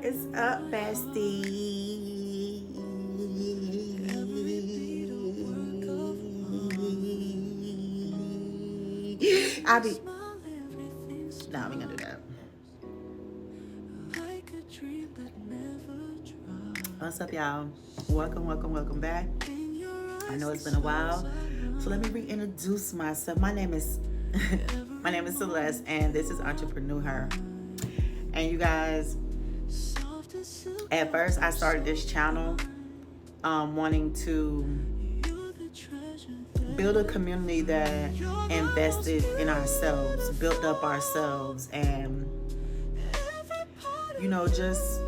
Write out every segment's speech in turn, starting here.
What's up, bestie? I be. Nah, we gonna do that. What's up, y'all? Welcome back. I know it's been a while, so let me reintroduce myself. My name is Celeste, and this is Entrepreneur Her. And you guys, at first I started this channel wanting to build a community that invested in ourselves, built up ourselves, and just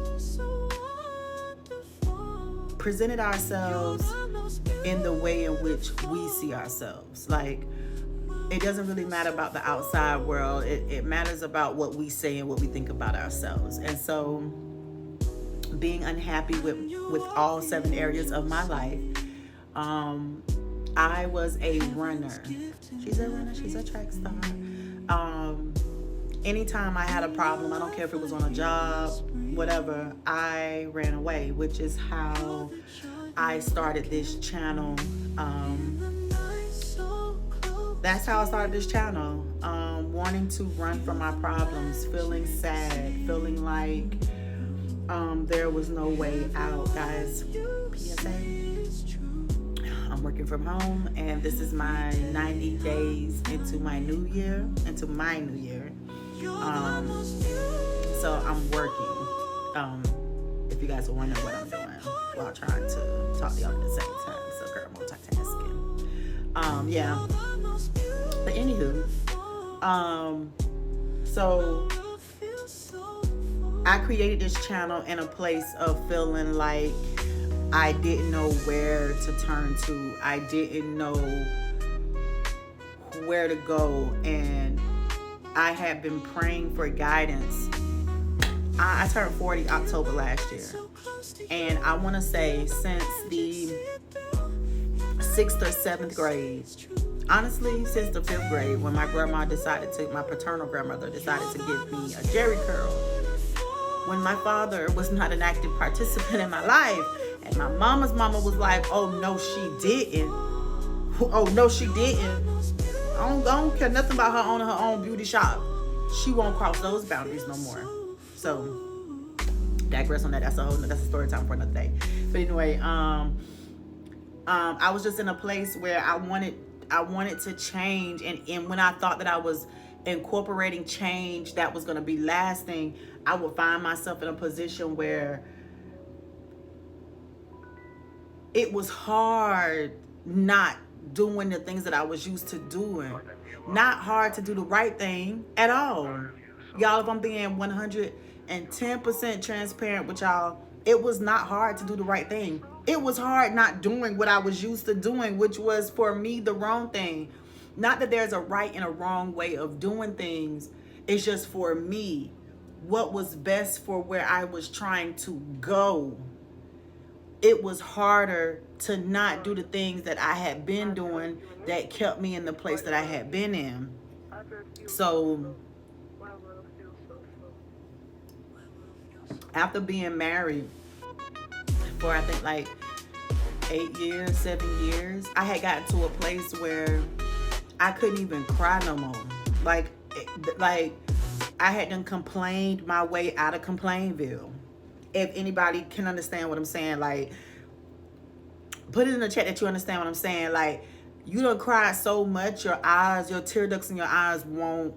presented ourselves in the way in which we see ourselves. Like, it doesn't really matter about the outside world. It matters about what we say and what we think about ourselves. And so, being unhappy with all 7 areas of my life, I was a runner. She's a runner. She's a track star. Anytime I had a problem, I don't care if it was on a job, whatever, I ran away, which is how I started this channel. That's how I started this channel. Wanting to run from my problems, feeling sad, feeling like there was no way out. Guys, PSA, I'm working from home, and this is my 90 days into my new year. So I'm working. If you guys are wondering what I'm doing while trying to talk to y'all at the same time. So girl, multitasking. Yeah. But anywho, so I created this channel in a place of feeling like I didn't know where to turn to. I didn't know where to go, and I had been praying for guidance. I turned 40 October last year, and I want to say since the 6th or 7th grade, honestly, since the 5th grade, when my paternal grandmother decided to give me a Jerry curl, when my father was not an active participant in my life, and my mama's mama was like, oh no she didn't, I don't care nothing about her owning her own beauty shop. She won't cross those boundaries no more. So, digress on that. That's a story time for another day. But anyway, I was just in a place where I wanted to change, and when I thought that I was incorporating change that was going to be lasting, I would find myself in a position where it was hard not doing the things that I was used to doing. Not hard to do the right thing at all. Y'all, if I'm being 110% transparent with y'all, it was not hard to do the right thing. It was hard not doing what I was used to doing, which was, for me, the wrong thing. Not that there's a right and a wrong way of doing things. It's just, for me, what was best for where I was trying to go. It was harder to not do the things that I had been doing that kept me in the place that I had been in. So, after being married for, I think, like 7 years, I had gotten to a place where I couldn't even cry no more. Like I had done complained my way out of Complainville. If anybody can understand what I'm saying, like, put it in the chat that you understand what I'm saying. Like, you done cried so much, your tear ducts in your eyes won't,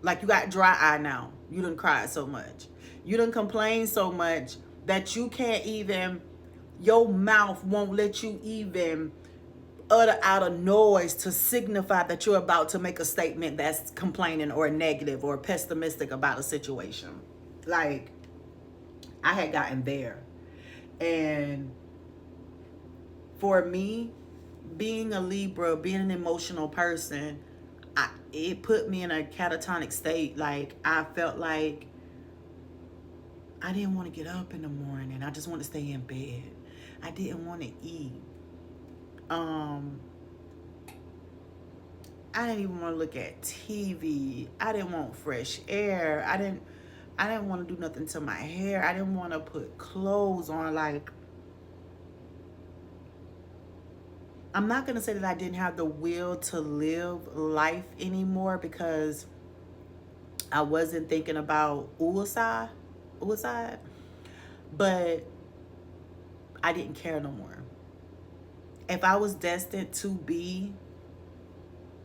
like, you got dry eye now. You done cried so much. You done complained so much that you can't even, your mouth won't let you even utter out a noise to signify that you're about to make a statement that's complaining or negative or pessimistic about a situation. Like, I had gotten there. And for me, being a Libra, being an emotional person, it put me in a catatonic state. Like, I felt like I didn't want to get up in the morning. I just wanted to stay in bed. I didn't want to eat. I didn't even want to look at TV. I didn't want fresh air. I didn't want to do nothing to my hair. I didn't want to put clothes on. Like, I'm not going to say that I didn't have the will to live life anymore, because I wasn't thinking about suicide, but I didn't care no more. If I was destined to be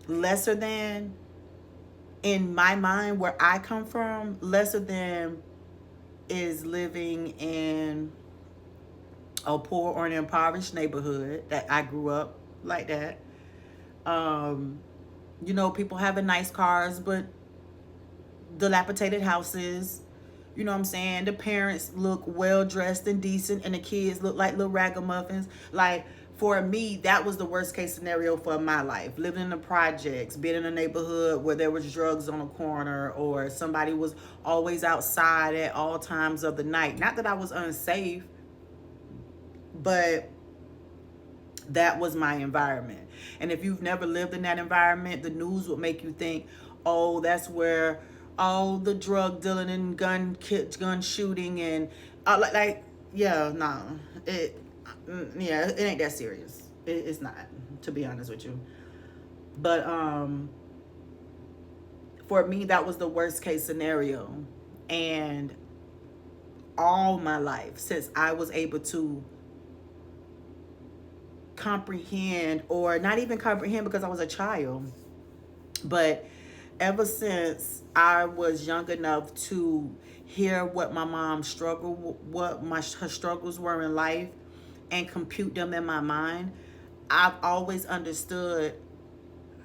lesser than, in my mind, where I come from, lesser than is living in a poor or an impoverished neighborhood that I grew up like that. You know, people having nice cars, but dilapidated houses. You know what I'm saying? The parents look well dressed and decent, and the kids look like little ragamuffins. Like, for me, that was the worst case scenario for my life. Living in the projects, being in a neighborhood where there was drugs on the corner, or somebody was always outside at all times of the night. Not that I was unsafe, but that was my environment. And if you've never lived in that environment, the news would make you think, oh, that's where all the drug dealing and gun shooting and yeah, no, it ain't that serious. It's not, to be honest with you. But for me, that was the worst case scenario. And all my life, since I was able to comprehend, or not even comprehend because I was a child, but ever since I was young enough to hear what my mom struggled, what her struggles were in life, and compute them in my mind, I've always understood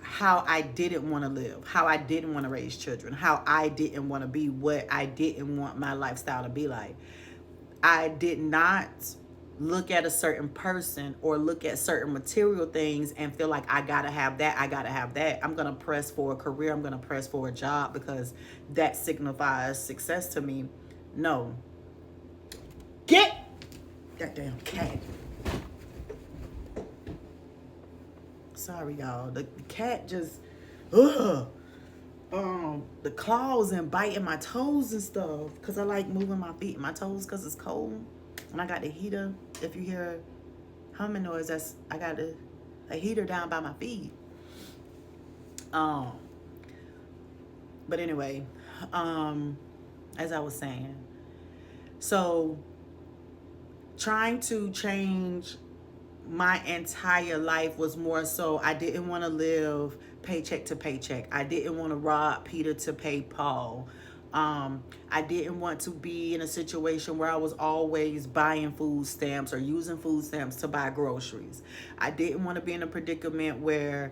how I didn't want to live, how I didn't want to raise children, how I didn't want to be, what I didn't want my lifestyle to be like. I did not look at a certain person or look at certain material things and feel like I gotta have that, I'm gonna press for a career, I'm gonna press for a job because that signifies success to me. No. Get that damn cat. Sorry, y'all. The cat just the claws and biting my toes and stuff, because I like moving my feet and my toes because it's cold. And I got the heater. If you hear humming noise, I got a heater down by my feet. But anyway, as I was saying, so trying to change my entire life was more so I didn't want to live paycheck to paycheck. I didn't want to rob Peter to pay Paul. I didn't want to be in a situation where I was always buying food stamps or using food stamps to buy groceries. I didn't want to be in a predicament where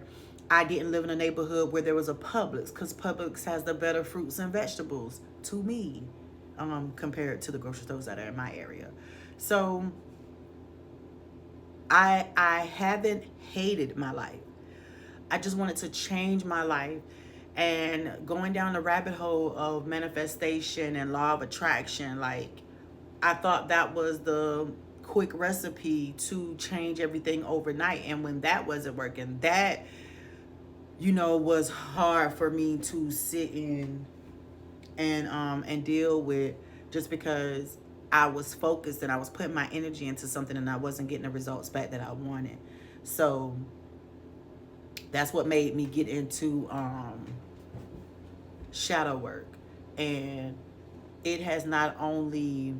I didn't live in a neighborhood where there was a Publix, because Publix has the better fruits and vegetables to me, compared to the grocery stores that are in my area. So I haven't hated my life. I just wanted to change my life. And going down the rabbit hole of manifestation and law of attraction, like, I thought that was the quick recipe to change everything overnight. And when that wasn't working, that, was hard for me to sit in and deal with, just because I was focused and I was putting my energy into something and I wasn't getting the results back that I wanted. So that's what made me get into shadow work. And it has not only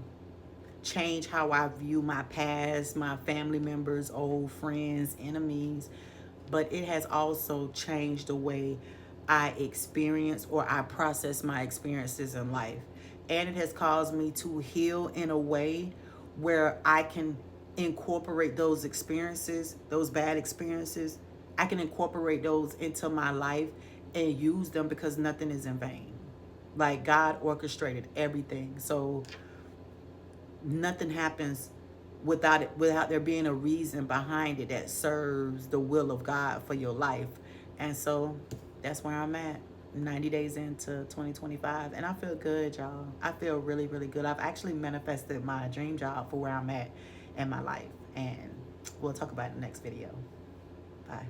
changed how I view my past, my family members, old friends, enemies, but it has also changed the way I experience or I process my experiences in life. And it has caused me to heal in a way where I can incorporate those experiences, those bad experiences. I can incorporate those into my life and use them, because nothing is in vain. Like, God orchestrated everything. So nothing happens without there being a reason behind it that serves the will of God for your life. And so that's where I'm at, 90 days into 2025. And I feel good, y'all. I feel really, really good. I've actually manifested my dream job for where I'm at in my life. And we'll talk about it in the next video. Bye.